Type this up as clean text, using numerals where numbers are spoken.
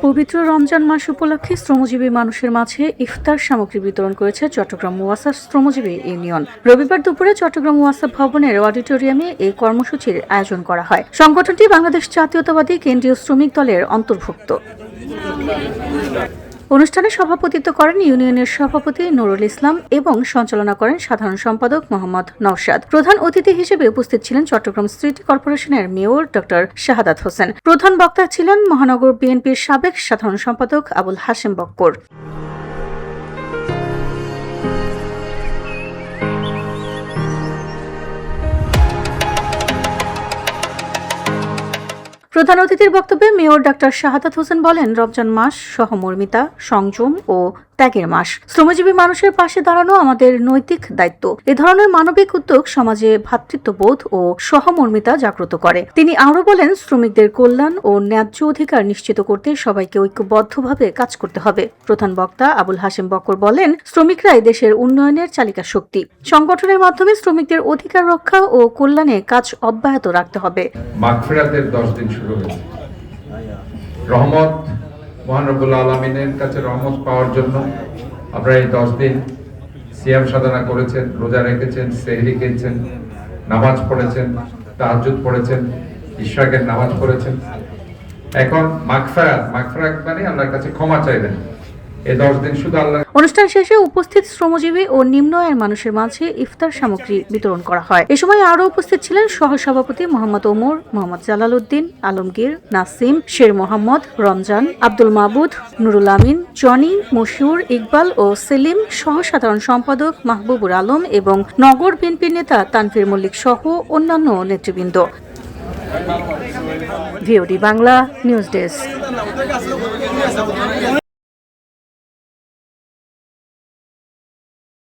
পবিত্র রমজান মাস উপলক্ষে শ্রমজীবী মানুষের মাঝে ইফতার সামগ্রী বিতরণ করেছে চট্টগ্রাম ওয়াসা শ্রমজীবী ইউনিয়ন। রবিবার দুপুরে চট্টগ্রাম ওয়াসা ভবনের অডিটোরিয়ামে এই কর্মসূচির আয়োজন করা হয়। সংগঠনটি বাংলাদেশ জাতীয়তাবাদী কেন্দ্রীয় শ্রমিক দলের অন্তর্ভুক্ত। অনুষ্ঠানে সভাপতিত্ব করেন ইউনিয়নের সভাপতি নুরুল ইসলাম এবং সঞ্চালনা করেন সাধারণ সম্পাদক মোহাম্মদ নওশাদ। প্রধান অতিথি হিসেবে উপস্থিত ছিলেন চট্টগ্রাম সিটি কর্পোরেশনের মেয়র ডক্টর শাহাদাত হোসেন। প্রধান বক্তা ছিলেন মহানগর বিএনপির সাবেক সাধারণ সম্পাদক আবুল হাশেম বক্কর। প্রধান অতিথির বক্তব্যে মেয়র ডক্টর শাহাদাত হোসেন বলেন, রমজান মাস সহমর্মিতা, সংযম ও ত্যাগের মাস। শ্রমজীবী মানুষের পাশে দাঁড়ানো আমাদের নৈতিক দায়িত্ব। এ ধরনের মানবিক উদ্যোগ সমাজে ভ্রাতৃত্ববোধ ও সহমর্মিতা জাগ্রত করে। তিনি আরও বলেন, শ্রমিকদের কল্যাণ ও ন্যায্য অধিকার নিশ্চিত করতে সবাইকে ঐক্যবদ্ধভাবে কাজ করতে হবে। প্রধান বক্তা আবুল হাশেম বক্কর বলেন, শ্রমিকরাই দেশের উন্নয়নের চালিকা শক্তি। সংগঠনের মাধ্যমে শ্রমিকদের অধিকার রক্ষা ও কল্যাণে কাজ অব্যাহত রাখতে হবে। মাগফিরাতের 10 দিন শুরু হয়েছে। রহমত মহান রব্বুল আলামিনের কাছে রহমত পাওয়ার জন্য আপনারা এই 10 দিন সিয়াম সাধনা করেছেন, রোজা রেখেছেন, সেহরি খেয়েছেন, নামাজ পড়েছেন, তাহাজ্জুদ পড়েছেন, ইশরাকের নামাজ পড়েছেন। এখন মাগফিরাত মানে আল্লাহর কাছে ক্ষমা চাইবেন। এই 10 দিন শুধু আল্লাহ। অনুষ্ঠান শেষে উপস্থিত শ্রমজীবী ও নিম্ন আয়ের মানুষের মাঝে ইফতার সামগ্রী বিতরণ করা হয়। এ সময় আরও উপস্থিত ছিলেন সহসভাপতি মোহাম্মদ ওমর, মোহাম্মদ জালাল উদ্দিন, আলমগীর, নাসিম, শের মোহাম্মদ, রমজান, আব্দুল মাবুদ, নুরুল আমিন, জনি, মশিউর, ইকবাল ও সেলিম, সহ সাধারণ সম্পাদক মাহবুবুর আলম এবং নগর বিএনপির নেতা তানভীর মল্লিক সহ অন্যান্য নেতৃবৃন্দ। VOD Bangla news desk.